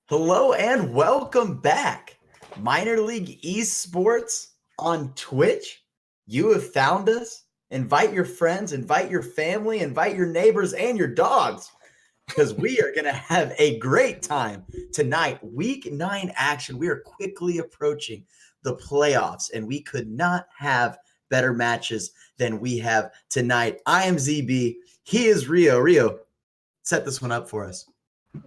Hello and welcome back. Minor League Esports on Twitch. You have found us. Invite your friends, invite your family, invite your neighbors and your dogs because we are going to have a great time tonight. Week 9 action. We are quickly approaching the playoffs and we could not have better matches than we have tonight. I am ZB. He is Rio. Rio, set this one up for us.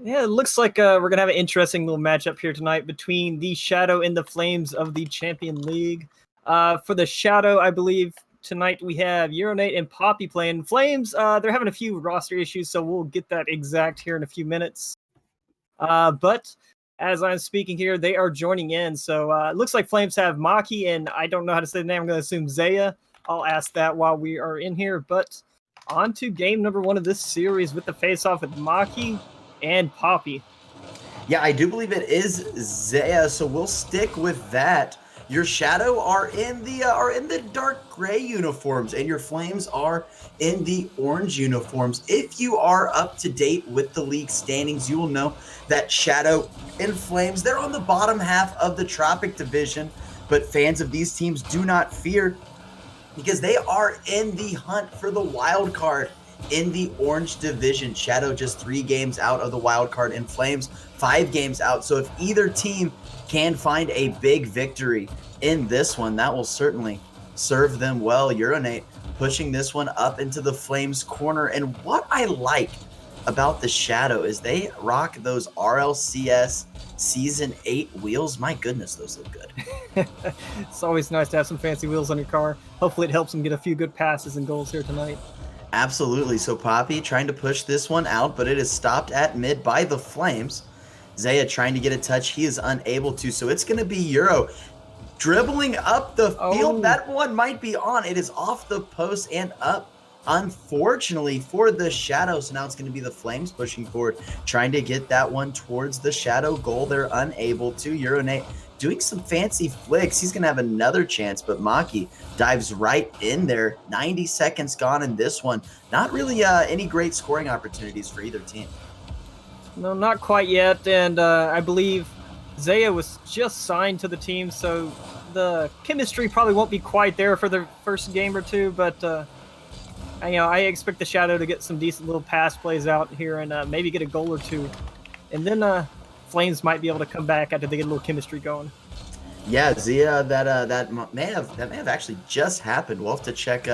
Yeah, it looks like we're going to have an interesting little matchup here tonight between the Shadow and the Flames of the Champion League. For the Shadow, I believe tonight we have Euronate and Poppy playing. Flames, they're having a few roster issues, so we'll get that exact here in a few minutes. But as I'm speaking here, they are joining in. So it looks like Flames have Maki, and I don't know how to say the name. I'm going to assume Zaya. I'll ask that while we are in here. But on to game number 1 of this series with the face-off with Maki and Poppy. Yeah, I do believe it is Zaya, so we'll stick with that. Your Shadow are in the dark gray uniforms, and your Flames are in the orange uniforms. If you are up to date with the league standings, you will know that Shadow and Flames, they're on the bottom half of the Tropic Division, but fans of these teams do not fear because they are in the hunt for the wild card. In the orange division, Shadow just 3 games out of the wild card and Flames 5 games out. So if either team can find a big victory in this one, that will certainly serve them well. Euronate pushing this one up into the Flames corner. And what I like about the Shadow is they rock those RLCS Season 8 wheels. My goodness, those look good. It's always nice to have some fancy wheels on your car. Hopefully it helps them get a few good passes and goals here tonight. Absolutely. So Poppy trying to push this one out, but it is stopped at mid by the Flames. Zaya trying to get a touch. He is unable to. So it's going to be Euro dribbling up the field. Oh. That one might be on. It is off the post and up. Unfortunately for the Shadow. So now it's going to be the Flames pushing forward, trying to get that one towards the Shadow goal. They're unable to. Euronate doing some fancy flicks. He's going to have another chance, but Maki dives right in there. 90 seconds gone in this one. Not really any great scoring opportunities for either team. No, not quite yet. And I believe Zaya was just signed to the team, so the chemistry probably won't be quite there for the first game or two, but I expect the Shadow to get some decent little pass plays out here and maybe get a goal or two. And then Flames might be able to come back after they get a little chemistry going. Yeah, Zia, that may have actually just happened. We'll have to check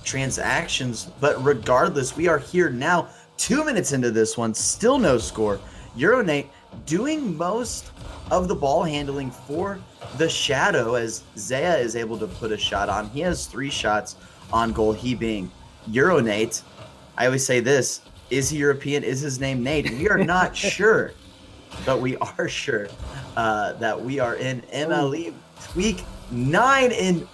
transactions, but regardless, we are here now. 2 minutes into this one, still no score. Euronate doing most of the ball handling for the Shadow as Zaya is able to put a shot on. He has 3 shots on goal, he being Euronate. I always say this, is he European? Is his name Nate? We are not sure. But we are sure that we are in MLE Week 9, and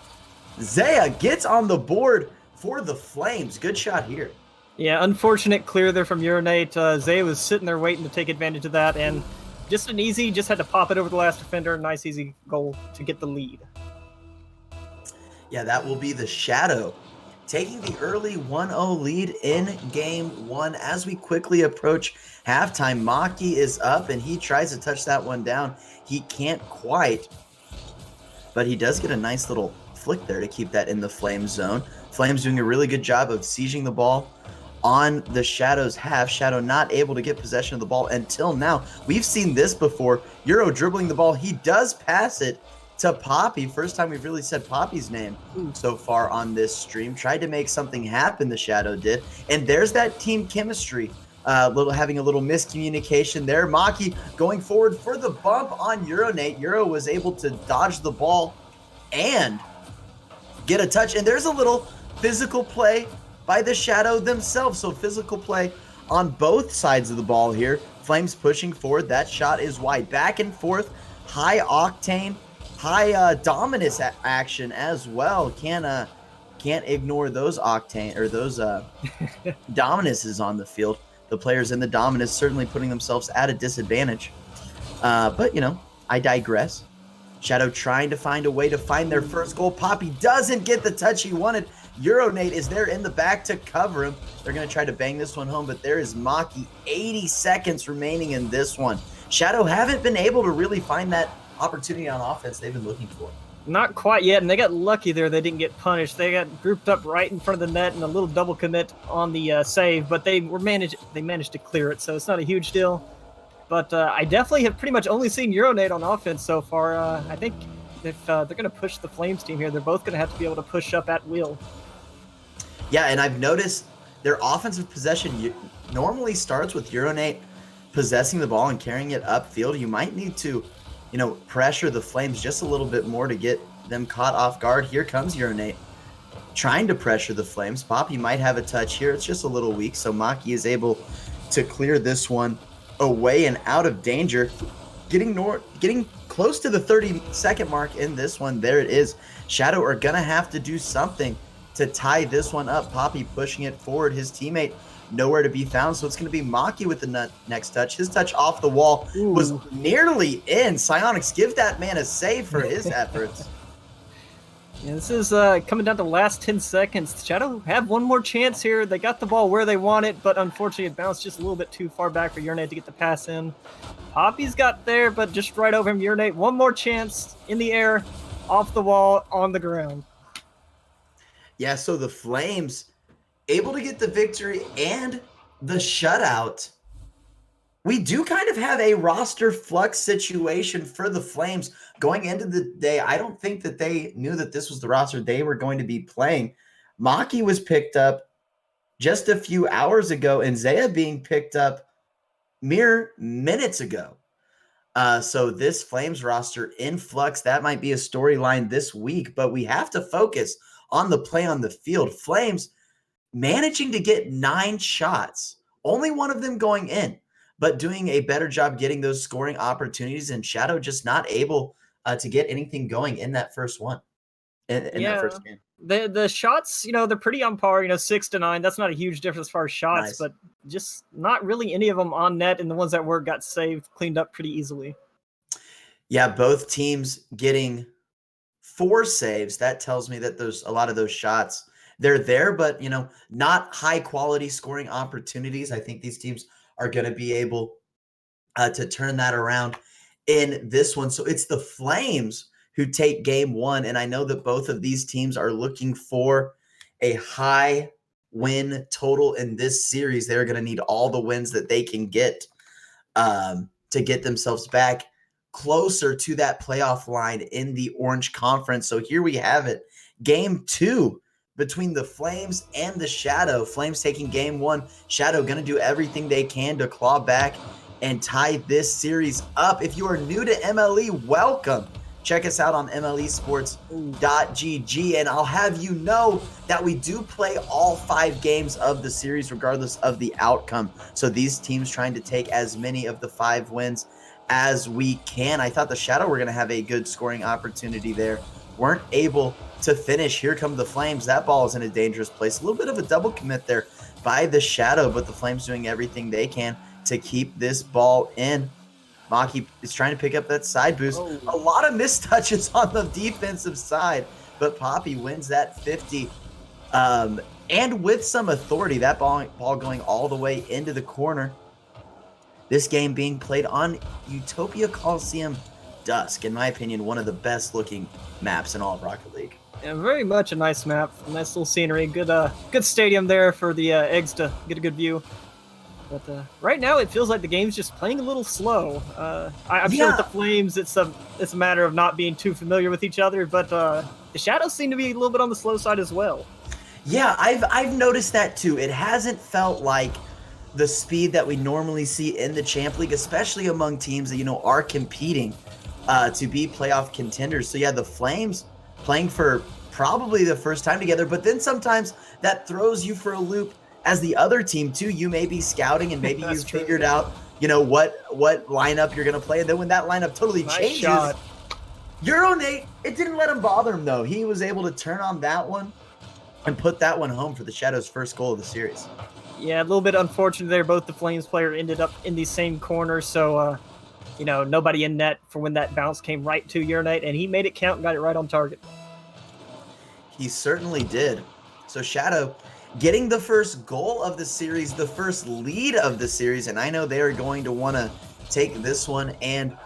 Zaya gets on the board for the Flames. Good shot here. Yeah, unfortunate clear there from Euronate. Zaya was sitting there waiting to take advantage of that, and just had to pop it over the last defender. Nice, easy goal to get the lead. Yeah, that will be the Shadow taking the early 1-0 lead in game 1 as we quickly approach halftime. Maki is up and he tries to touch that one down. He can't quite, but he does get a nice little flick there to keep that in the Flames zone. Flames doing a really good job of sieging the ball on the Shadow's half. Shadow not able to get possession of the ball until now. We've seen this before. Euro dribbling the ball. He does pass it to Poppy. First time we've really said Poppy's name so far on this stream. Tried to make something happen, the Shadow did. And there's that team chemistry. Having a little miscommunication there. Maki going forward for the bump on Euronate. Euro was able to dodge the ball and get a touch. And there's a little physical play by the Shadow themselves. So physical play on both sides of the ball here. Flames pushing forward. That shot is wide. Back and forth. High octane. High dominance action as well. Can't ignore those octane or those dominances on the field. The players in the dominance certainly putting themselves at a disadvantage. But I digress. Shadow trying to find a way to find their first goal. Poppy doesn't get the touch he wanted. Euronate is there in the back to cover him. They're going to try to bang this one home, but there is Maki. 80 seconds remaining in this one. Shadow haven't been able to really find that opportunity on offense they've been looking for. Not quite yet, and they got lucky there. They didn't get punished. They got grouped up right in front of the net and a little double commit on the save, but they managed to clear it, so it's not a huge deal. But I definitely have pretty much only seen Euronate on offense so far. I think if they're going to push the Flames team here, they're both going to have to be able to push up at will. Yeah, and I've noticed their offensive possession normally starts with Euronate possessing the ball and carrying it upfield. You might need to, pressure the Flames just a little bit more to get them caught off guard. Here comes Euronate trying to pressure the Flames. Poppy might have a touch here. It's just a little weak, so Maki is able to clear this one away and out of danger. Getting close to the 30-second mark in this one. There it is. Shadow are going to have to do something to tie this one up. Poppy pushing it forward. His teammate nowhere to be found, so it's going to be Maki with the next touch. His touch off the wall was nearly in. Psionics, give that man a save for his efforts. Yeah, this is coming down to the last 10 seconds. Shadow have one more chance here. They got the ball where they want it, but unfortunately it bounced just a little bit too far back for Euronate to get the pass in. Poppy's got there, but just right over him. Euronate, one more chance in the air, off the wall, on the ground. Yeah, so the Flames able to get the victory and the shutout. We do kind of have a roster flux situation for the Flames going into the day. I don't think that they knew that this was the roster they were going to be playing. Maki was picked up just a few hours ago, and Zaya being picked up mere minutes ago. So this Flames roster in flux, that might be a storyline this week, but we have to focus on the play on the field. Flames managing to get 9 shots, only one of them going in, but doing a better job getting those scoring opportunities, and Shadow just not able to get anything going in that first one, in that first game. The shots, they're pretty on par, 6 to 9. That's not a huge difference as far as shots, Nice. but just not really any of them on net, and the ones that were got saved, cleaned up pretty easily. Yeah, both teams getting 4 saves. That tells me that a lot of those shots, they're there, but, not high-quality scoring opportunities. I think these teams are going to be able to turn that around in this one. So it's the Flames who take game 1, and I know that both of these teams are looking for a high win total in this series. They're going to need all the wins that they can get to get themselves back closer to that playoff line in the Orange Conference. So here we have it. Game 2 between the Flames and the Shadow. Flames taking game 1. Shadow going to do everything they can to claw back and tie this series up. If you are new to MLE, welcome. Check us out on mlesports.gg, and I'll have you know that we do play all 5 games of the series regardless of the outcome. So these teams trying to take as many of the 5 wins as we can. I thought the Shadow were going to have a good scoring opportunity there. Weren't able to finish. Here come the Flames. That ball is in a dangerous place. A little bit of a double commit there by the Shadow, but the Flames doing everything they can to keep this ball in. Maki is trying to pick up that side boost. A lot of missed touches on the defensive side, but Poppy wins that 50. And with some authority, that ball going all the way into the corner. This game being played on Utopia Coliseum Dusk. In my opinion, one of the best looking maps in all of Rocket League. Yeah, very much a nice map. Nice little scenery. Good stadium there for the eggs to get a good view. But right now, it feels like the game's just playing a little slow. I'm sure with the Flames, it's a matter of not being too familiar with each other. But the Shadows seem to be a little bit on the slow side as well. Yeah, I've noticed that too. It hasn't felt like the speed that we normally see in the Champ League, especially among teams that are competing to be playoff contenders. So yeah, the Flames playing for probably the first time together, but then sometimes that throws you for a loop. As the other team too, you may be scouting and maybe you've figured out, what lineup you're going to play. And then when that lineup totally changes, Euronate, it didn't let him bother him though. He was able to turn on that one and put that one home for the Shadows' first goal of the series. Yeah, a little bit unfortunate there. Both the Flames player ended up in the same corner. So, nobody in net for when that bounce came right to Euronate, and he made it count and got it right on target. He certainly did. So Shadow getting the first goal of the series, the first lead of the series, and I know they are going to want to take this one and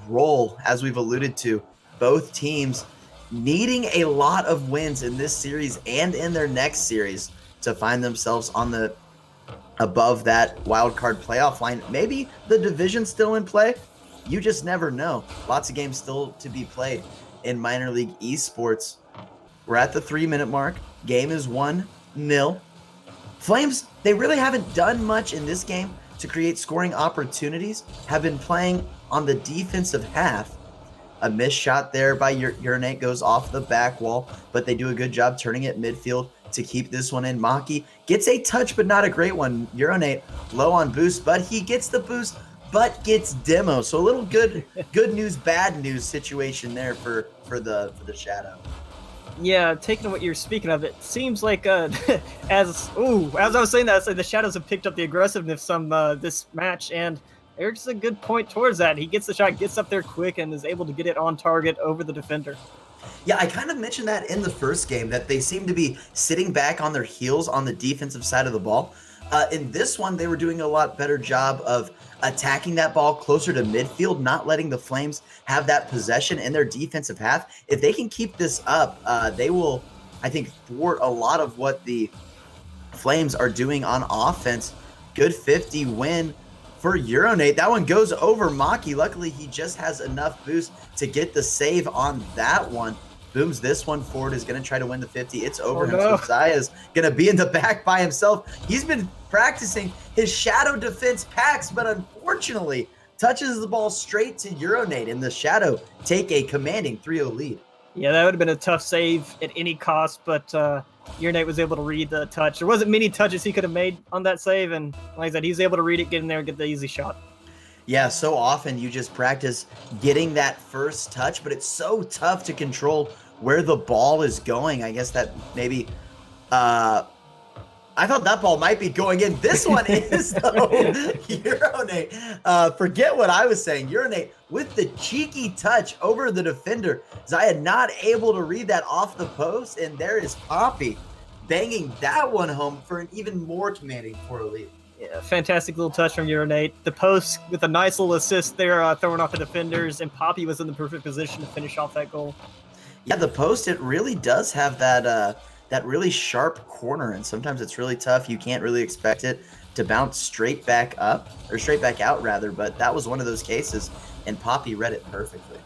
roll, as we've alluded to. Both teams needing a lot of wins in this series and in their next series to find themselves on the above that wild card playoff line. Maybe the division's still in play. You just never know. Lots of games still to be played in minor league esports. We're at the 3-minute mark. Game is 1-0. Flames, they really haven't done much in this game to create scoring opportunities, have been playing on the defensive half. A missed shot there by Urinate goes off the back wall, but they do a good job turning it midfield to keep this one in. Maki gets a touch, but not a great one. Urinate low on boost, but he gets the boost, but gets demo. So a little good news, bad news situation there for the Shadow. Yeah, taking what you're speaking of, it seems like as I was saying that, the Shadows have picked up the aggressiveness from this match, and Eric's a good point towards that. He gets the shot, gets up there quick, and is able to get it on target over the defender. Yeah, I kind of mentioned that in the first game, that they seem to be sitting back on their heels on the defensive side of the ball. In this one, they were doing a lot better job of attacking that ball closer to midfield, not letting the Flames have that possession in their defensive half. If they can keep this up, they will, I think, thwart a lot of what the Flames are doing on offense. Good 50 win for Urinate. That one goes over Maki. Luckily, he just has enough boost to get the save on that one. Booms this one forward, is going to try to win the 50. It's over him. So Zaya's going to be in the back by himself. He's been practicing his Shadow defense packs, but unfortunately touches the ball straight to Urinate, and the Shadow take a commanding 3-0 lead. Yeah, that would have been a tough save at any cost, but Urinate was able to read the touch. There wasn't many touches he could have made on that save, and like I said, he's able to read it, get in there, and get the easy shot. Yeah, so often you just practice getting that first touch, but it's so tough to control where the ball is going. I guess that maybe I thought that ball might be going in. This one is, though. Urinate. Forget what I was saying. Urinate with the cheeky touch over the defender. Zaya not able to read that off the post, and there is Poppy banging that one home for an even more commanding 4-0 lead. Yeah, fantastic little touch from Urinate. The post with a nice little assist there, throwing off the defenders, and Poppy was in the perfect position to finish off that goal. Yeah, the post, it really does have that that really sharp corner, and sometimes it's really tough. You can't really expect it to bounce straight back up, or straight back out rather, but that was one of those cases, and Poppy read it perfectly.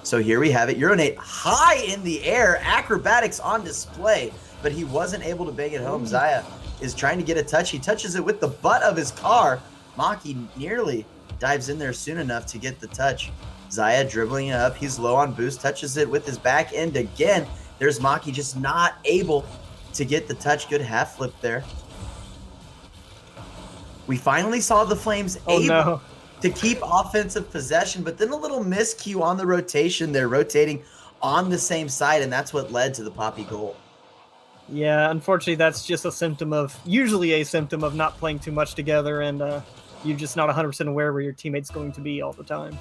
So here we have it. Urinate high in the air, acrobatics on display, but he wasn't able to bang it home. Zaya is trying to get a touch. He touches it with the butt of his car. Maki nearly dives in there soon enough to get the touch. Zaya dribbling it up. He's low on boost, touches it with his back end again. There's Maki just not able to get the touch. Good half flip there. We finally saw the Flames able to keep offensive possession, but then a little miscue on the rotation. They're rotating on the same side, and that's what led to the Poppy goal. Yeah, unfortunately, that's just usually a symptom of not playing too much together, and you're just not 100% aware where your teammate's going to be all the time.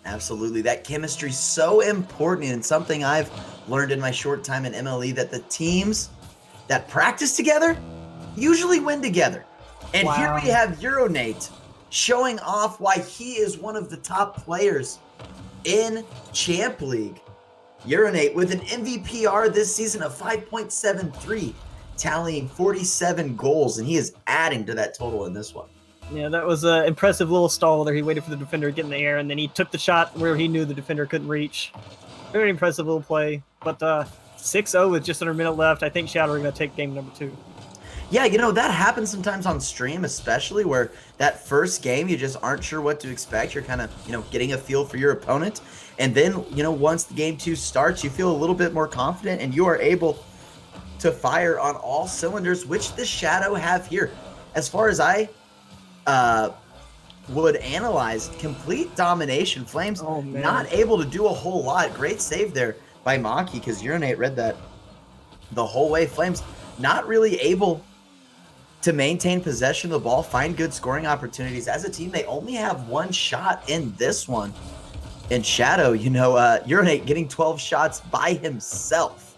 Absolutely. That chemistry is so important, and something I've learned in my short time in MLE, that the teams that practice together usually win together. And Here we have Urinate showing off why he is one of the top players in Champ League. Urinate with an MVPR this season of 5.73, tallying 47 goals, and he is adding to that total in this one. Yeah, that was an impressive little stall there. He waited for the defender to get in the air, and then he took the shot where he knew the defender couldn't reach. Very impressive little play. But 6-0 with just under a minute left. I think Shadow are going to take game number 2. Yeah, you know, that happens sometimes on stream, especially where that first game, you just aren't sure what to expect. You're kind of, getting a feel for your opponent. And then, once the game 2 starts, you feel a little bit more confident, and you are able to fire on all cylinders, which the Shadow have here. As far as I would analyze, complete domination. Flames not able to do a whole lot. Great save there by Maki, because Urinate read that the whole way. Flames not really able to maintain possession of the ball, find good scoring opportunities. As a team, they only have one shot in this one. In Shadow, Urinate getting 12 shots by himself.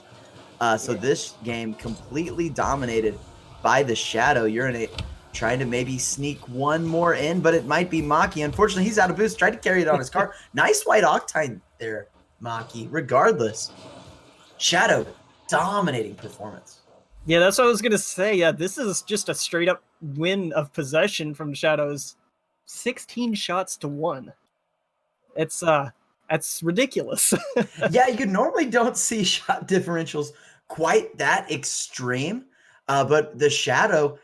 So this game completely dominated by the Shadow. Urinate trying to maybe sneak one more in, but it might be Maki. Unfortunately, he's out of boost. Tried to carry it on his car. Nice white Octane there, Maki. Regardless, Shadow, dominating performance. Yeah, that's what I was gonna say. Yeah, this is just a straight up win of possession from Shadows. 16 shots to 1. It's that's ridiculous. Yeah, you normally don't see shot differentials quite that extreme, but the Shadow,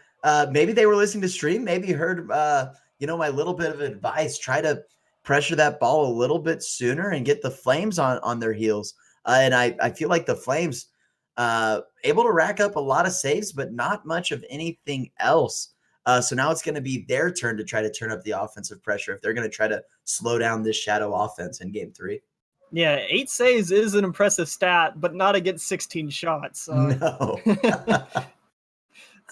maybe they were listening to stream, maybe heard, my little bit of advice. Try to pressure that ball a little bit sooner and get the Flames on their heels. And I feel like the Flames able to rack up a lot of saves, but not much of anything else. So now it's going to be their turn to try to turn up the offensive pressure if they're going to try to slow down this Shadow offense in game 3. Yeah, 8 saves is an impressive stat, but not against 16 shots. No.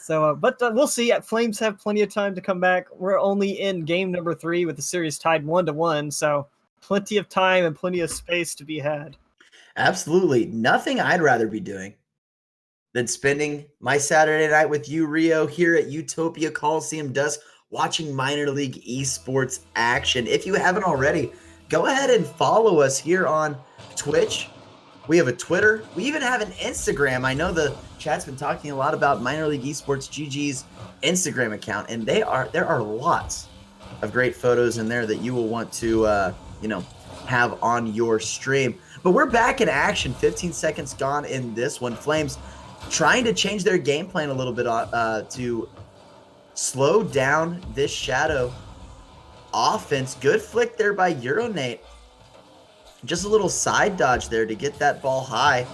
But we'll see. Flames have plenty of time to come back. We're only in game number 3 with the series tied 1-1, so plenty of time and plenty of space to be had. Absolutely. Nothing I'd rather be doing than spending my Saturday night with you, Rio, here at Utopia Coliseum Dusk, watching minor league esports action. If you haven't already, go ahead and follow us here on Twitch. We have a Twitter. We even have an Instagram. I know the chat's been talking a lot about minor league esports GG's Instagram account, and there are lots of great photos in there that you will want to have on your stream. But we're back in action. 15 seconds gone in this one. Flames trying to change their game plan a little bit to slow down this Shadow offense. Good flick there by Euronate. Just a little side dodge there to get that ball high.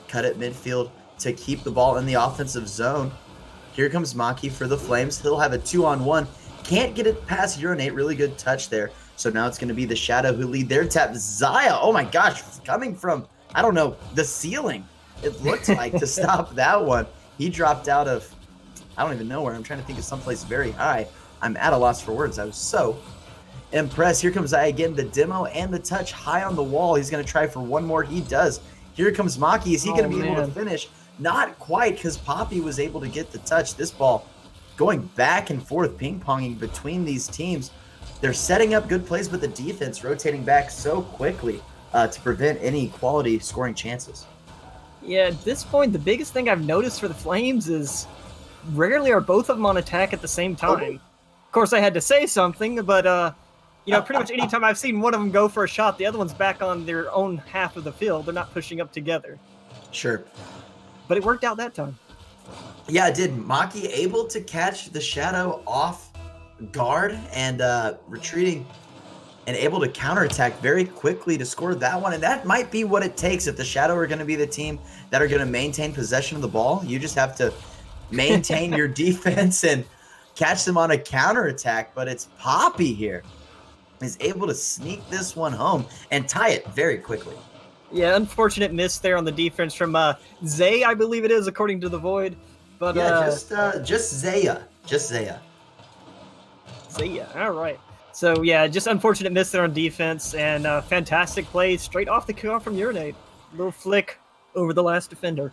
Cut it midfield to keep the ball in the offensive zone. Here comes Maki for the Flames. He'll have a 2-on-1. Can't get it past Euronate. Really good touch there. So now it's going to be the Shadow who lead their tap. Zaya, oh my gosh, coming from, I don't know, the ceiling. It looked like to stop that one. He dropped out of, I don't even know where. I'm trying to think of someplace very high. I'm at a loss for words. I was so impressed. Here comes Zaya again. The demo and the touch high on the wall. He's going to try for one more. He does. Here comes Maki. Is he going to be able to finish? Not quite, because Poppy was able to get the touch. This ball going back and forth, ping-ponging between these teams. They're setting up good plays, but the defense rotating back so quickly to prevent any quality scoring chances. Yeah, at this point, the biggest thing I've noticed for the Flames is rarely are both of them on attack at the same time. Okay. Of course, I had to say something, but pretty much any time I've seen one of them go for a shot, the other one's back on their own half of the field. They're not pushing up together. Sure. But it worked out that time. Yeah, it did. Maki able to catch the Shadow off guard and retreating and able to counterattack very quickly to score that one. And that might be what it takes if the Shadow are going to be the team that are going to maintain possession of the ball. You just have to maintain your defense and catch them on a counterattack. But it's Poppy here is able to sneak this one home and tie it very quickly. Yeah, unfortunate miss there on the defense from Zay, I believe it is, according to the Void. But yeah, just Zaya. Just Zaya. Zaya, all right. So, yeah, just unfortunate miss there on defense, and fantastic play straight off the kickoff from Euronate. Little flick over the last defender.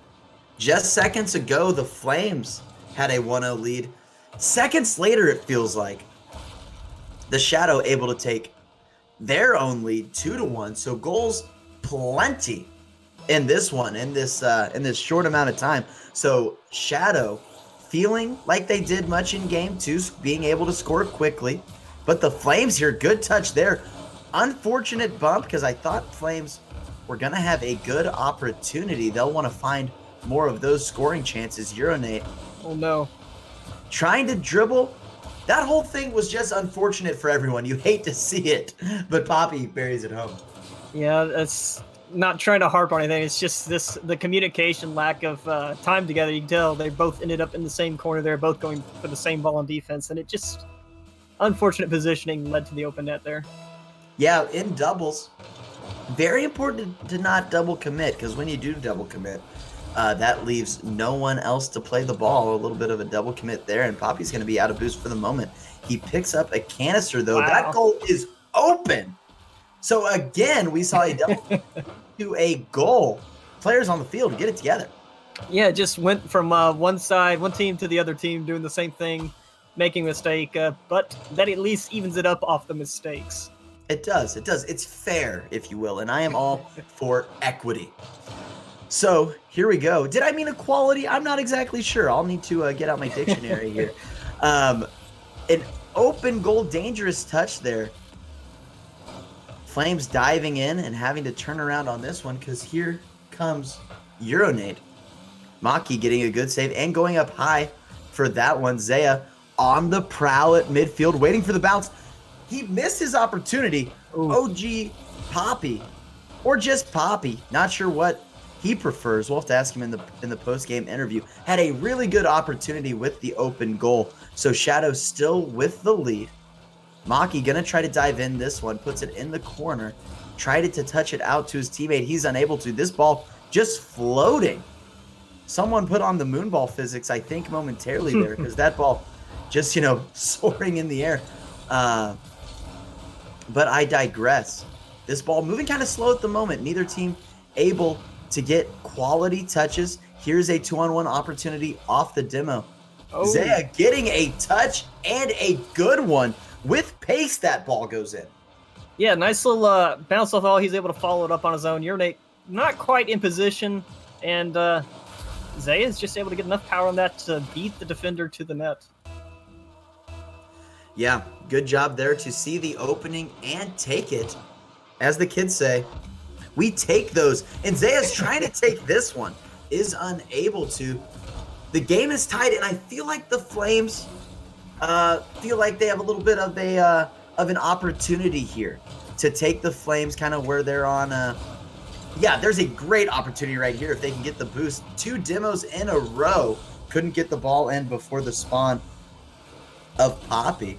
Just seconds ago, the Flames had a 1-0 lead. Seconds later, it feels like, the Shadow able to take their own lead 2-1. So goals plenty in this one, in this short amount of time. So Shadow feeling like they did much in game 2, being able to score quickly. But the Flames here, good touch there. Unfortunate bump, because I thought Flames were going to have a good opportunity. They'll want to find more of those scoring chances. Euronate. Oh, no. Trying to dribble. That whole thing was just unfortunate for everyone. You hate to see it, but Poppy buries it home. Yeah, that's not trying to harp on anything. It's just the communication, lack of time together. You can tell they both ended up in the same corner. They're both going for the same ball on defense, and it just... unfortunate positioning led to the open net there. Yeah, in doubles, very important to not double commit, because when you do double commit, that leaves no one else to play the ball. A little bit of a double commit there, and Poppy's going to be out of boost for the moment. He picks up a canister, though. Wow. That goal is open. So, again, we saw a double to a goal. Players on the field to get it together. Yeah, it just went from one team to the other team doing the same thing. making a mistake, but that at least evens it up off the mistakes. It does. It's fair, if you will, and I am all for equity. So here we go. Did I mean equality? I'm not exactly sure. I'll need to get out my dictionary here. An open goal, dangerous touch there. Flames diving in and having to turn around on this one because here comes Euronate. Maki getting a good save and going up high for that one. Zaya on the prowl at midfield, waiting for the bounce. He missed his opportunity. Ooh. OG Poppy, or just Poppy, not sure what he prefers. We'll have to ask him in the post-game interview. Had a really good opportunity with the open goal. So Shadow still with the lead. Maki gonna try to dive in this one, puts it in the corner, tried to touch it out to his teammate. He's unable to. This ball just floating. Someone put on the moonball physics, I think, momentarily there, because that ball just, soaring in the air. But I digress. This ball moving kind of slow at the moment. Neither team able to get quality touches. Here's a 2-on-1 opportunity off the demo. Oh. Zaya getting a touch and a good one. With pace, that ball goes in. Yeah, nice little bounce off all. He's able to follow it up on his own. Euronate not quite in position, and Zaya is just able to get enough power on that to beat the defender to the net. Yeah, good job there to see the opening and take it. As the kids say, we take those. And Zaya's trying to take this one, is unable to. The game is tight, and I feel like the Flames feel like they have a little bit of an opportunity here to take the Flames kind of where they're on. Yeah, there's a great opportunity right here if they can get the boost. 2 demos in a row. Couldn't get the ball in before the spawn of Poppy.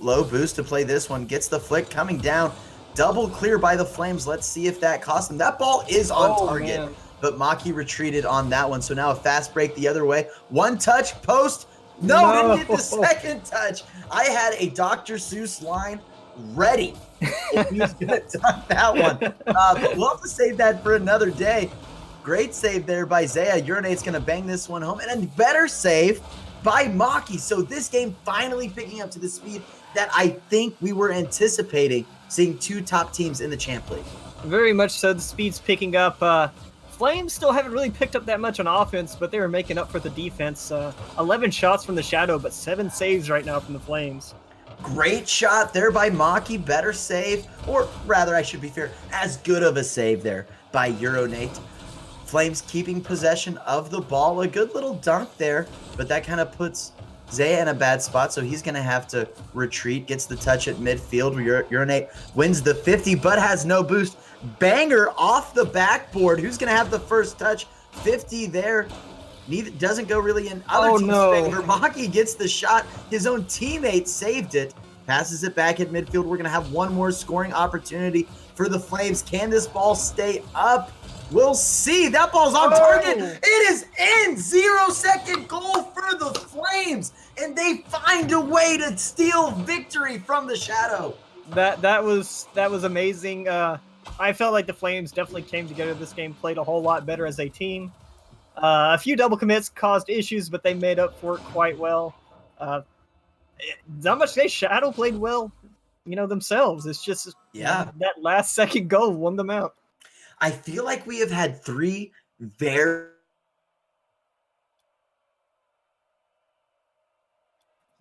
Low boost to play this one. Gets the flick coming down. Double clear by the Flames. Let's see if that costs them. That ball is on target, man. But Maki retreated on that one. So now a fast break the other way. One touch, post. No, didn't get the second touch. I had a Dr. Seuss line ready. He was going to dunk that one. But we'll have to save that for another day. Great save there by Zaya. Urinate's going to bang this one home. And a better save by Maki. So this game finally picking up to the speed that I think we were anticipating, seeing 2 top teams in the Champ League. Very much so. The speed's picking up. Flames still haven't really picked up that much on offense, but they were making up for the defense. 11 shots from the Shadow, but 7 saves right now from the Flames. Great shot there by Maki. Better save, or rather, I should be fair, as good of a save there by Euronate. Flames keeping possession of the ball. A good little dunk there, but that kind of puts Zaya in a bad spot, so he's going to have to retreat. Gets the touch at midfield. Euronate wins the 50, but has no boost. Banger off the backboard. Who's going to have the first touch? 50 there. Doesn't go really in other team's favor. Maki gets the shot. His own teammate saved it. Passes it back at midfield. We're going to have one more scoring opportunity for the Flames. Can this ball stay up? We'll see. That ball's on target. It is in. 0-second goal for the Flames. And they find a way to steal victory from the Shadow. That was amazing. I felt like the Flames definitely came together this game, played a whole lot better as a team. A few double commits caused issues, but they made up for it quite well. Not much today. Shadow played well, themselves. It's just that last second goal won them out. I feel like we have had 3 very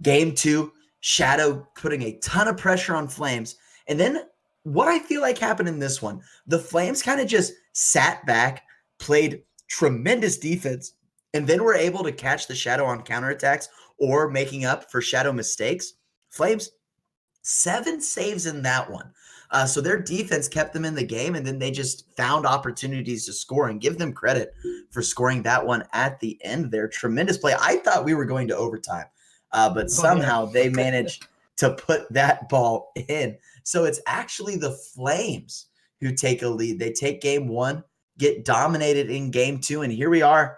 Game 2, Shadow putting a ton of pressure on Flames. And then what I feel like happened in this one, the Flames kind of just sat back, played tremendous defense, and then were able to catch the Shadow on counterattacks or making up for Shadow mistakes. Flames, 7 saves in that one. So their defense kept them in the game, and then they just found opportunities to score, and give them credit for scoring that one at the end there. Tremendous play. I thought we were going to overtime, but somehow they managed to put that ball in. So it's actually the Flames who take a lead. They take game 1, get dominated in game 2, and here we are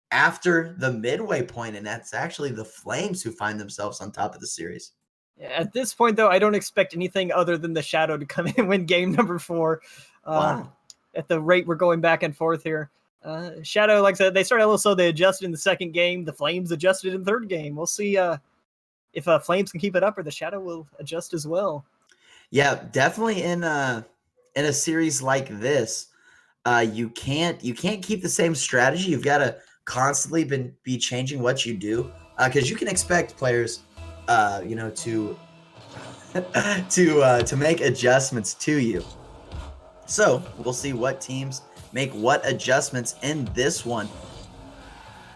after the midway point, and that's actually the Flames who find themselves on top of the series. At this point, though, I don't expect anything other than the Shadow to come in and win game number 4. Wow. At the rate we're going back and forth here. Shadow, like I said, they started a little slow. They adjusted in the second game. The Flames adjusted in the third game. We'll see if Flames can keep it up or the Shadow will adjust as well. Yeah, definitely in a series like this, you can't keep the same strategy. You've got to constantly be changing what you do, because you can expect players, to to make adjustments to you. So we'll see what teams make what adjustments in this one.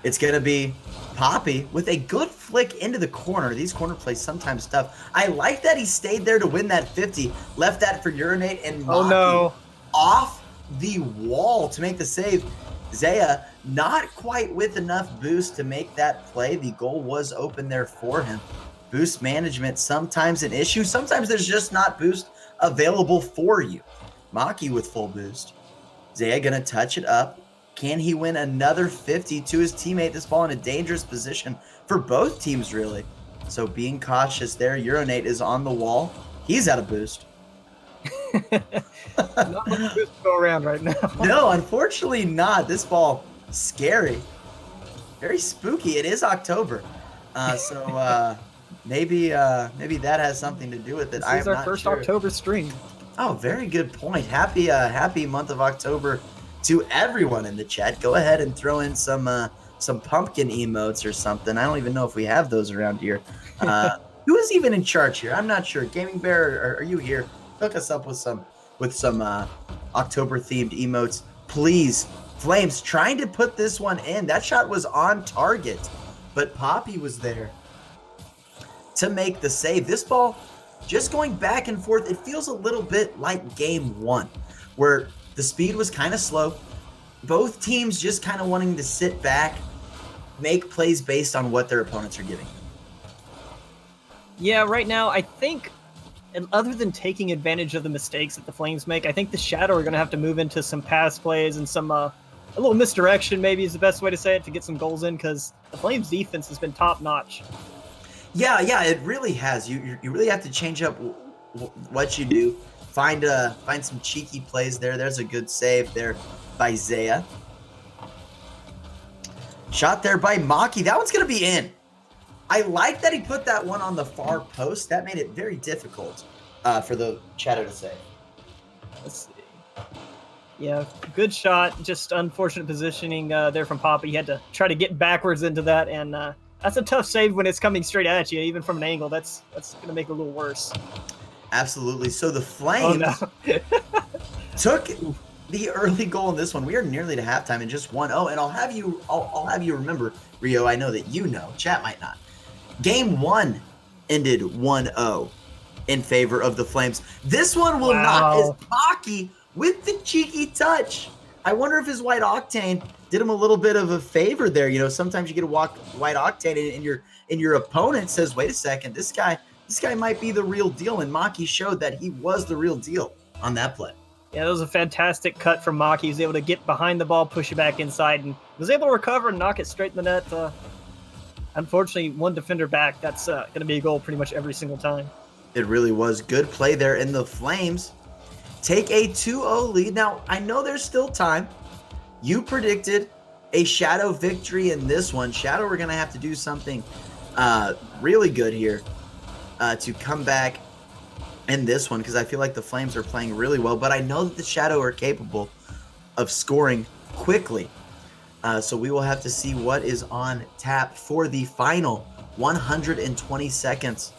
It's going to be Poppy with a good flick into the corner. These corner plays sometimes tough. I like that he stayed there to win that 50, left that for Urinate and Maki off the wall to make the save. Zaya not quite with enough boost to make that play. The goal was open there for him. Boost management, sometimes an issue. Sometimes there's just not boost available for you. Maki with full boost. Zaya going to touch it up. Can he win another 50 to his teammate? This ball in a dangerous position for both teams, really. So being cautious there. Urinate is on the wall. He's out of boost. Not much boost to go around right now. No, unfortunately not. This ball, scary. Very spooky. It is October. So maybe that has something to do with it. This is our first October stream. Oh, very good point. Happy month of October to everyone in the chat. Go ahead and throw in some pumpkin emotes or something. I don't even know if we have those around here. Who is even in charge here? I'm not sure. Gaming Bear, are you here? Hook us up with some October themed emotes, please. Flames trying to put this one in. That shot was on target, but Poppy was there to make the save. This ball just going back and forth. It feels a little bit like game one, where the speed was kind of slow. Both teams just kind of wanting to sit back, make plays based on what their opponents are giving. Yeah, right now, I think, and other than taking advantage of the mistakes that the Flames make, I think the Shadow are going to have to move into some pass plays and some a little misdirection, maybe is the best way to say it, to get some goals in, because the Flames' defense has been top-notch. Yeah, it really has. You really have to change up what you do. Find some cheeky plays there. There's a good save there by Zaya. Shot there by Maki. That one's going to be in. I like that he put that one on the far post. That made it very difficult for the Shadow to save. Let's see. Yeah, good shot. Just unfortunate positioning there from Poppy. He had to try to get backwards into that, and that's a tough save when it's coming straight at you, even from an angle. That's going to make it a little worse. Absolutely. So the Flames took the early goal in this one. We are nearly to halftime and just 1-0. And I'll have you remember, Rio, I know that you know, chat might not. Game one ended 1-0 in favor of the Flames. This one will not. Is Maki with the cheeky touch. I wonder if his White Octane did him a little bit of a favor there. You know, sometimes you get a White Octane and your opponent says, wait a second, this guy might be the real deal. And Maki showed that he was the real deal on that play. Yeah, that was a fantastic cut from Maki. He was able to get behind the ball, push it back inside, and was able to recover and knock it straight in the net. Unfortunately, one defender back. That's going to be a goal pretty much every single time. It really was. Good play there. And the Flames take a 2-0 lead. Now, I know there's still time. You predicted a Shadow victory in this one. Shadow, we're going to have to do something really good here to come back in this one, because I feel like the Flames are playing really well. But I know that the Shadow are capable of scoring quickly. So we will have to see what is on tap for the final 120 seconds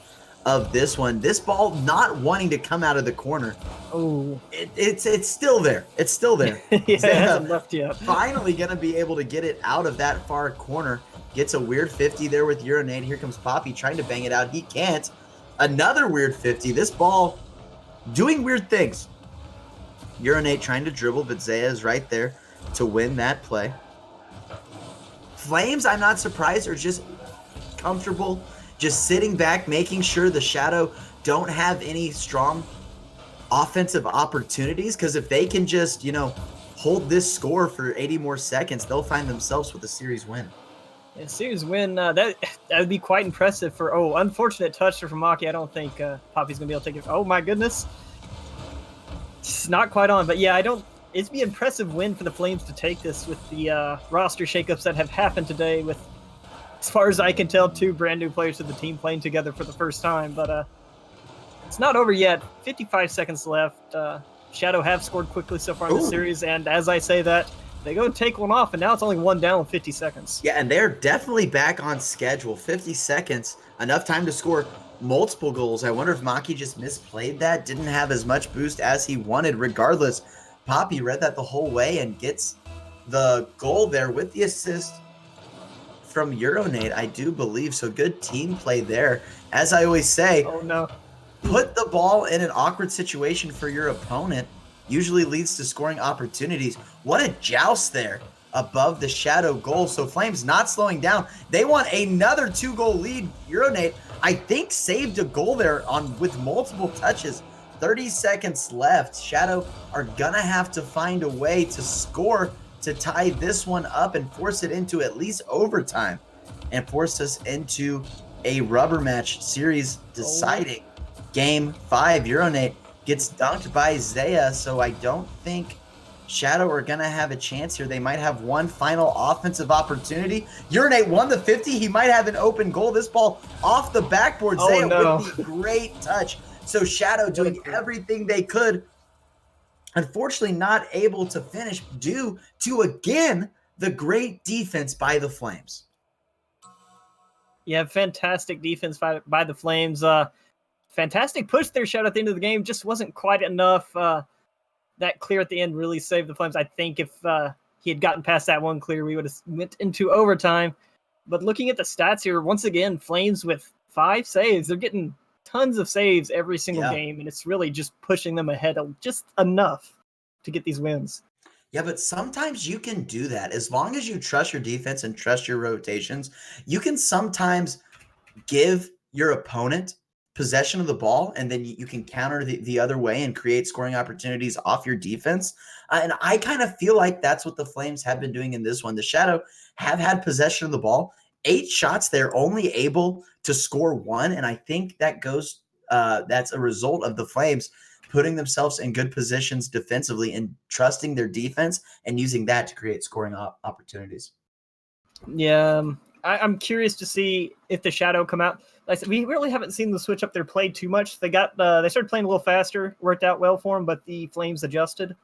of this one. This ball not wanting to come out of the corner. Oh, it's still there. It's still there. Yeah, it hasn't left yet. Finally going to be able to get it out of that far corner. Gets a weird 50 there with Urinate. Here comes Poppy trying to bang it out. He can't. Another weird 50. This ball doing weird things. Urinate trying to dribble, but Zaya is right there to win that play. Flames, I'm not surprised, are just comfortable, just sitting back, making sure the Shadow don't have any strong offensive opportunities, because if they can just, hold this score for 80 more seconds, they'll find themselves with a series win. Yeah, series win, that would be quite impressive for, unfortunate touch from Maki. I don't think Poppy's going to be able to take it. Oh, my goodness. It's not quite on, but yeah, I don't It's be an impressive win for the Flames to take this with the roster shakeups that have happened today with, as far as I can tell, 2 brand new players to the team playing together for the first time. But it's not over yet. 55 seconds left. Shadow have scored quickly so far in the series, and as I say that, they go take one off, and now it's only 1 down with 50 seconds. Yeah, and they're definitely back on schedule. 50 seconds, enough time to score multiple goals. I wonder if Maki just misplayed that, didn't have as much boost as he wanted. Regardless, Poppy read that the whole way and gets the goal there with the assist from Euronate, I do believe. So good team play there. As I always say, oh no, put the ball in an awkward situation for your opponent. Usually leads to scoring opportunities. What a joust there above the Shadow goal. So Flames not slowing down. They want another 2-goal lead. Euronate, I think, saved a goal there with multiple touches. 30 seconds left. Shadow are gonna have to find a way to score to tie this one up and force it into at least overtime and force us into a rubber match series deciding game 5. Euronate gets dunked by Zaya, so I don't think Shadow are gonna have a chance here. They might have one final offensive opportunity. Euronate won the 50. He might have an open goal. This ball off the backboard. Zaya with the great touch. So Shadow doing everything they could. Unfortunately, not able to finish due to, again, the great defense by the Flames. Yeah, fantastic defense by the Flames. Fantastic push there, Shadow, at the end of the game. Just wasn't quite enough. That clear at the end really saved the Flames. I think if he had gotten past that one clear, we would have went into overtime. But looking at the stats here, once again, Flames with 5 saves. They're getting tons of saves every single game, and it's really just pushing them ahead just enough to get these wins. Yeah, but sometimes you can do that. As long as you trust your defense and trust your rotations, you can sometimes give your opponent possession of the ball, and then you can counter the other way and create scoring opportunities off your defense. And I kind of feel like that's what the Flames have been doing in this one. The Shadow have had possession of the ball. 8 shots, they're only able to score 1, and I think that goes that's a result of the Flames putting themselves in good positions defensively and trusting their defense and using that to create scoring opportunities. Yeah, I'm curious to see if the Shadow come out. Like I said, we really haven't seen them switch up their play too much. They started playing a little faster, worked out well for them, but the Flames adjusted.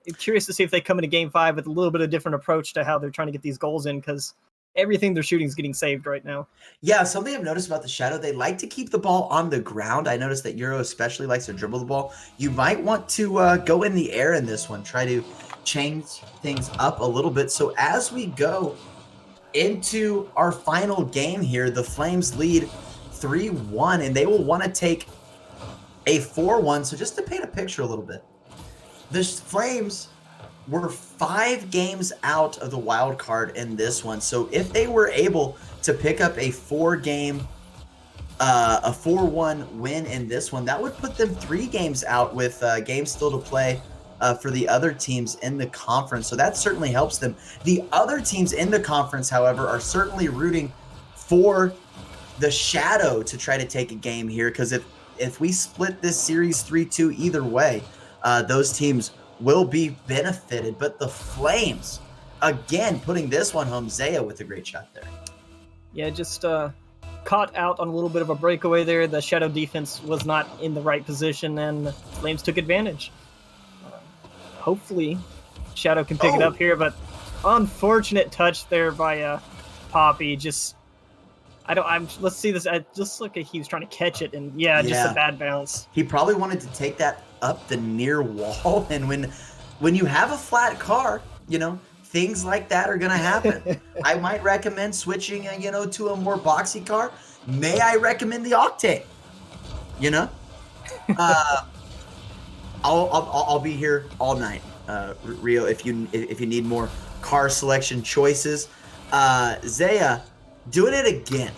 I'm curious to see if they come into Game 5 with a little bit of different approach to how they're trying to get these goals in, because everything they're shooting is getting saved right now. Yeah, something I've noticed about the Shadow, they like to keep the ball on the ground. I noticed that Euro especially likes to dribble the ball. You might want to go in the air in this one, try to change things up a little bit. So as we go into our final game here, the Flames lead 3-1, and they will want to take a 4-1. So just to paint a picture a little bit, the Flames were 5 games out of the wild card in this one. So if they were able to pick up a 4-1 win in this one, that would put them 3 games out with games still to play for the other teams in the conference. So that certainly helps them. The other teams in the conference, however, are certainly rooting for the Shadow to try to take a game here, because if we split this series 3-2 either way, those teams will be benefited. But the Flames, again, putting this one home. Zaya with a great shot there. Yeah, just caught out on a little bit of a breakaway there. The Shadow defense was not in the right position, and the Flames took advantage. Hopefully, Shadow can pick it up here, but unfortunate touch there by Poppy. Let's see this. It just looked like he was trying to catch it, and just a bad bounce. He probably wanted to take that up the near wall, and when you have a flat car, things like that are gonna happen. I might recommend switching, to a more boxy car. May I recommend the Octane? I'll be here all night, Rio. If you need more car selection choices, Zaya doing it again.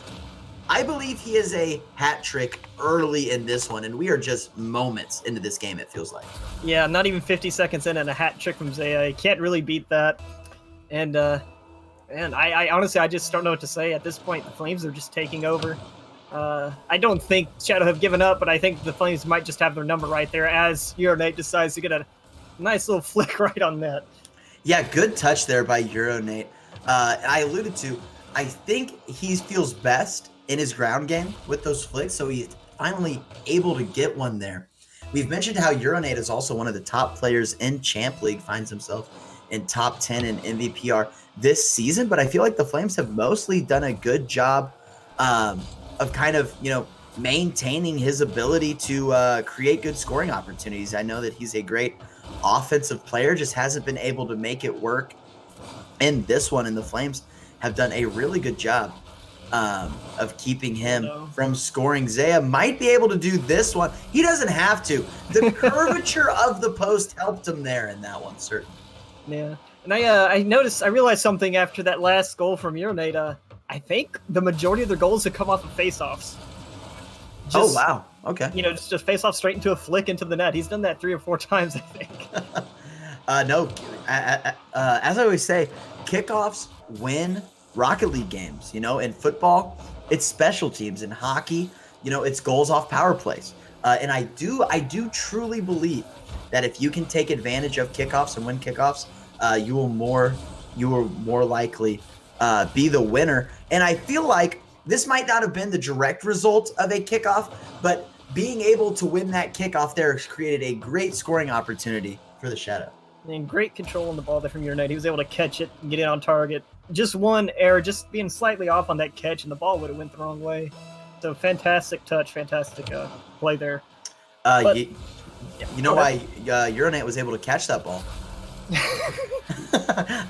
I believe he is a hat trick early in this one, and we are just moments into this game, it feels like. Yeah, not even 50 seconds in, and a hat trick from Zaya. You can't really beat that. And I honestly, I just don't know what to say at this point. The Flames are just taking over. I don't think Shadow have given up, but I think the Flames might just have their number right there as Euronate decides to get a Nice little flick right on net. Yeah, good touch there by Euronate. I alluded to, I think he feels best in his ground game with those flicks, so he's finally able to get one there. We've mentioned how Euronate is also one of the top players in Champ League, finds himself in top 10 in MVPR this season, but I feel like the Flames have mostly done a good job of kind of, maintaining his ability to create good scoring opportunities. I know that he's a great offensive player, just hasn't been able to make it work in this one, and the Flames have done a really good job of keeping him from scoring. Zaya might be able to do this one. He doesn't have to. The curvature of the post helped him there in that one, certainly. Yeah, and I realized something after that last goal from Euronate. I think the majority of their goals have come off of face-offs. Oh, wow. Okay. Just face off straight into a flick into the net. He's done that 3 or 4 times, I think. No, as I always say, kickoffs win Rocket League games. In football, it's special teams. In hockey, it's goals off power plays. And I do truly believe that if you can take advantage of kickoffs and win kickoffs, you will more likely be the winner. And I feel like this might not have been the direct result of a kickoff, but being able to win that kickoff there has created a great scoring opportunity for the Shadow. And great control on the ball there from Euronate. He was able to catch it and get it on target. Just one error, just being slightly off on that catch, and the ball would have went the wrong way. So fantastic touch, fantastic play there. Why Euronate was able to catch that ball?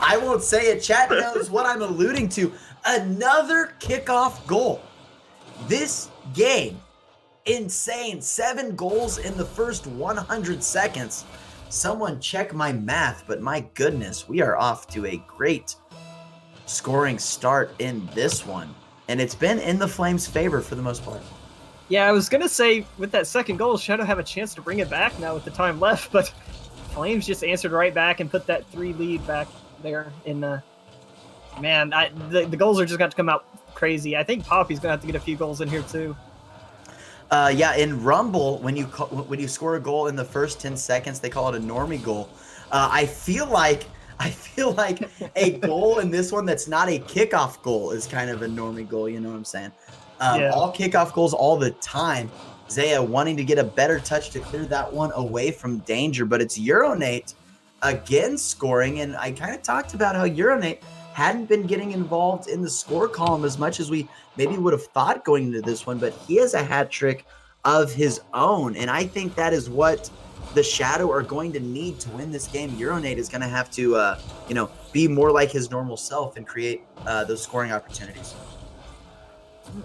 I won't say it. Chat knows what I'm alluding to. Another kickoff goal. This game, insane. 7 goals in the first 100 seconds. Someone check my math, but my goodness, we are off to a great scoring start in this one. And it's been in the Flames' favor for the most part. Yeah, I was going to say, with that second goal, Shadow have a chance to bring it back now with the time left, but Flames just answered right back and put that 3 lead back there in the... Man, the goals are just going to come out crazy. I think Poppy's going to have to get a few goals in here, too. Yeah, in Rumble, when you score a goal in the first 10 seconds, they call it a normie goal. I feel like a goal in this one that's not a kickoff goal is kind of a normie goal. You know what I'm saying? All kickoff goals all the time. Zaya wanting to get a better touch to clear that one away from danger, but it's Euronate again scoring, and I kind of talked about how Euronate hadn't been getting involved in the score column as much as we maybe would have thought going into this one, but he has a hat trick of his own, and I think that is what the Shadow are going to need to win this game. Euronate is going to have to, be more like his normal self and create those scoring opportunities.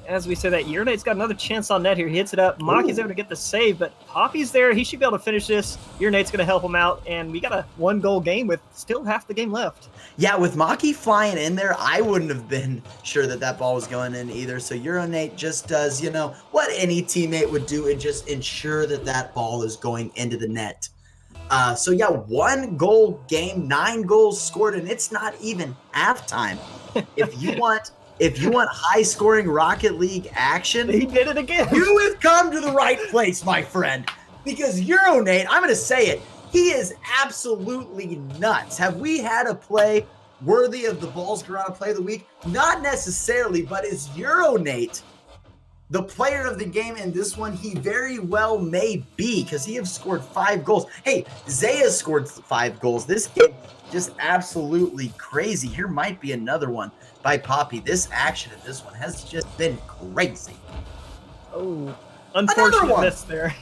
As we say that, Euronate's got another chance on net here. He hits it up. Maki's able to get the save, but Poppy's there. He should be able to finish this. Euronate's going to help him out, and we got a 1-goal game with still half the game left. Yeah, with Maki flying in there, I wouldn't have been sure that ball was going in either. So Euronate just does, what any teammate would do and just ensure that ball is going into the net. 1-goal game, 9 goals scored, and it's not even halftime. If you want high-scoring Rocket League action, he did it again. You have come to the right place, my friend, because Euronate, I'm going to say it, he is absolutely nuts. Have we had a play worthy of the Balls Garana Play of the Week? Not necessarily, but is Euronate the player of the game in this one? He very well may be, because he has scored 5 goals. Hey, Zaya scored 5 goals. This game just absolutely crazy. Here might be another one by Poppy. This action in this one has just been crazy. Oh, unfortunate miss there.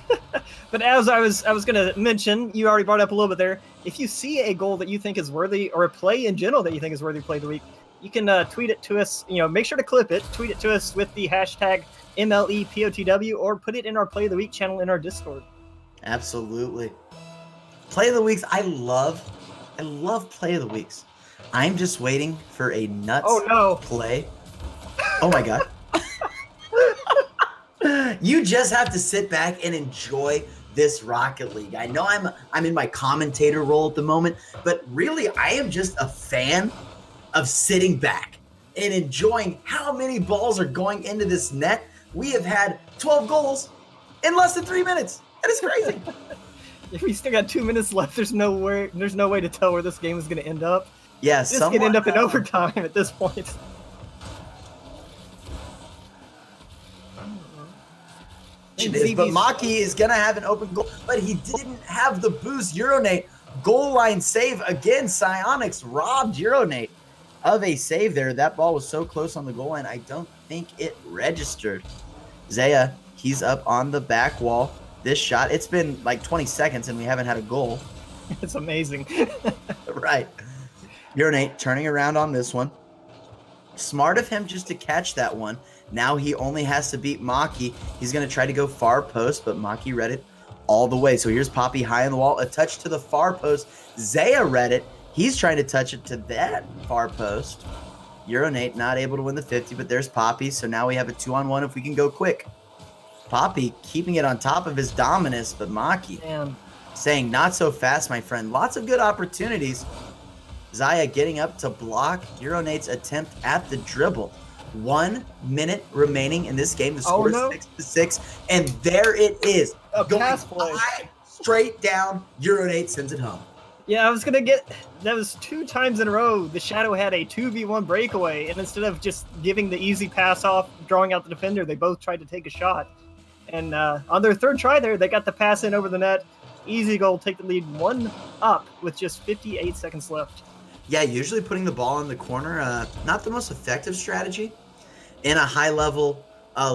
But as I was going to mention, you already brought up a little bit there. If you see a goal that you think is worthy, or a play in general that you think is worthy of play of the week, you can tweet it to us. Make sure to clip it. Tweet it to us with the hashtag MLEPOTW, or put it in our Play of the Week channel in our Discord. Absolutely. Play of the Weeks. I love Play of the Weeks. I'm just waiting for a nuts play. Oh my God. You just have to sit back and enjoy this Rocket League. I know I'm in my commentator role at the moment, but really I am just a fan of sitting back and enjoying how many balls are going into this net. We have had 12 goals in less than 3 minutes. That is crazy. If we still got 2 minutes left, there's no way to tell where this game is going to end up. Yeah, This could end up in overtime at this point. It is, but Maki is going to have an open goal, but he didn't have the boost. Euronate, goal line save again. Psyonix robbed Euronate of a save there. That ball was so close on the goal line, I don't think it registered. Zaya, he's up on the back wall. This shot, it's been like 20 seconds and we haven't had a goal. It's amazing. Right. Euronate turning around on this one. Smart of him just to catch that one. Now he only has to beat Maki. He's going to try to go far post, but Maki read it all the way. So here's Poppy high on the wall. A touch to the far post. Zaya read it. He's trying to touch it to that far post. Euronate not able to win the 50, but there's Poppy. So now we have a 2-on-1 if we can go quick. Poppy keeping it on top of his dominance, but Maki saying not so fast, my friend. Lots of good opportunities. Zaya getting up to block Euronate's attempt at the dribble. 1 minute remaining in this game. The score is 6-6, and there it is. Going straight down. Euronate sends it home. Yeah, I was gonna that was 2 times in a row the Shadow had a 2v1 breakaway, and instead of just giving the easy pass off, drawing out the defender, they both tried to take a shot. And on their 3rd try there, they got the pass in over the net. Easy goal, take the lead 1-up with just 58 seconds left. Yeah, usually putting the ball in the corner, not the most effective strategy in a high-level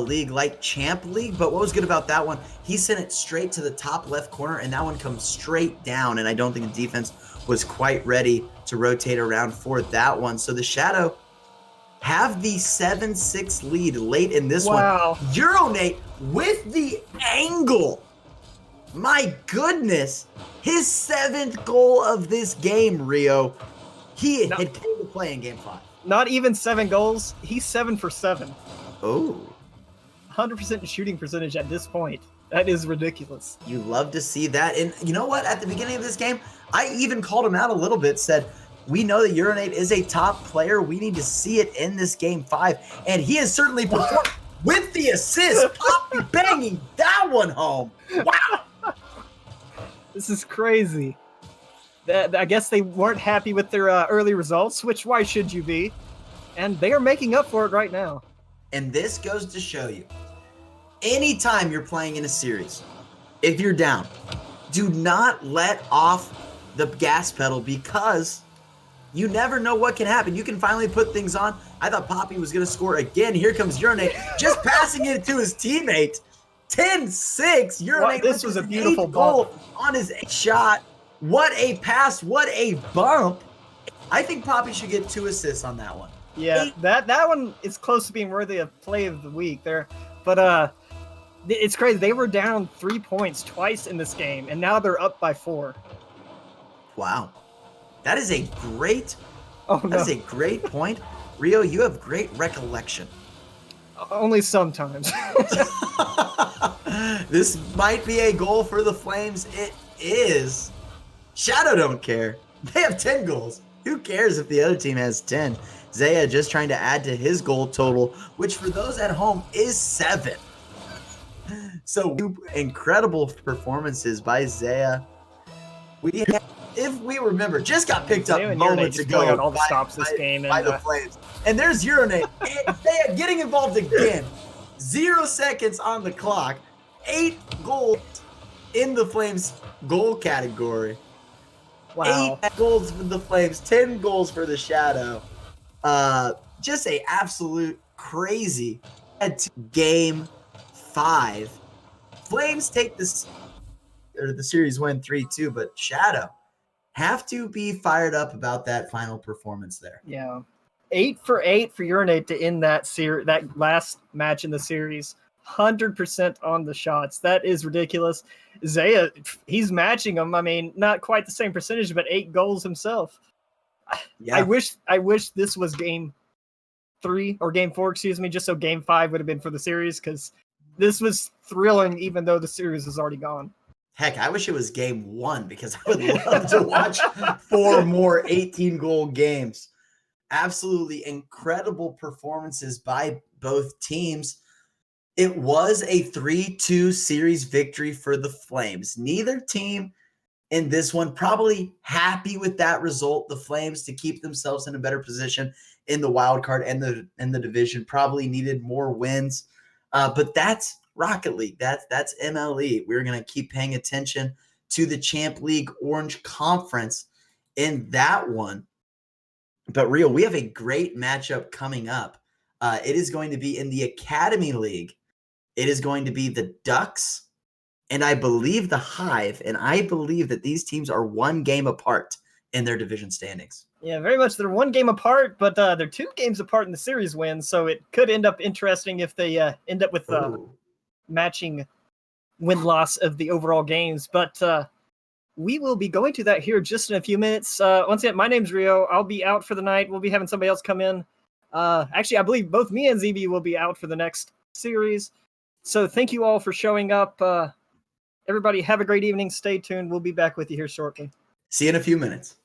league like Champ League. But what was good about that one, he sent it straight to the top left corner, and that one comes straight down, and I don't think the defense was quite ready to rotate around for that one. So the Shadow have the 7-6 lead late in this one. Euronate with the angle. My goodness. His 7th goal of this game, Rio. He had came to play in Game 5. Not even 7 goals. He's 7 for 7. Oh. 100% shooting percentage at this point. That is ridiculous. You love to see that. And you know what? At the beginning of this game, I even called him out a little bit, said, we know that Euronate is a top player. We need to see it in this Game 5. And he has certainly performed with the assist. Poppy banging that one home. Wow. This is crazy. I guess they weren't happy with their early results, which why should you be? And they are making up for it right now. And this goes to show you, anytime you're playing in a series, if you're down, do not let off the gas pedal, because you never know what can happen. You can finally put things on. I thought Poppy was going to score again. Here comes Euronate, just passing it to his teammate. 10-6. Euronate. This was a beautiful goal on his shot. What a pass. What a bump. I think Poppy should get 2 assists on that one. Yeah, that one is close to being worthy of play of the week there. But it's crazy. They were down 3 points twice in this game, and now they're up by 4. Wow. That is a great that is a great point. Rio, you have great recollection. Only sometimes. This might be a goal for the Flames. It is. Shadow don't care. They have 10 goals. Who cares if the other team has 10? Zaya just trying to add to his goal total, which for those at home is 7. So incredible performances by Zaya. If we remember, just got picked up moments ago on all the stops this game by the Flames. And there's Euronate. Zaya getting involved again. 0 seconds on the clock. 8 goals in the Flames goal category. Wow. 8 goals for the Flames, 10 goals for the Shadow. Just a absolute crazy Game 5. Flames take this, or the series win 3-2, but Shadow have to be fired up about that final performance there. Yeah. 8 for 8 for Euronate to end that last match in the series. 100% on the shots. That is ridiculous. Zaya, he's matching them. I mean, not quite the same percentage, but 8 goals himself. Yeah. I wish this was Game 3 or Game 4, excuse me, just so Game 5 would have been for the series, because this was thrilling even though the series is already gone. Heck, I wish it was Game 1, because I would love to watch 4 more 18-goal games. Absolutely incredible performances by both teams. It was a 3-2 series victory for the Flames. Neither team in this one. Probably happy with that result. The Flames, to keep themselves in a better position in the wild card and the division, probably needed more wins. But that's Rocket League. That's MLE. We're going to keep paying attention to the Champ League Orange Conference in that one. But Real, we have a great matchup coming up. It is going to be in the Academy League. It is going to be the Ducks and I believe the Hive, and I believe that these teams are one game apart in their division standings. Yeah, very much. They're one game apart, but they're 2 games apart in the series wins, so it could end up interesting if they end up with matching win-loss of the overall games. But we will be going to that here just in a few minutes. Once again, my name's Rio. I'll be out for the night. We'll be having somebody else come in. Actually, I believe both me and ZB will be out for the next series. So thank you all for showing up. Everybody, have a great evening. Stay tuned. We'll be back with you here shortly. See you in a few minutes.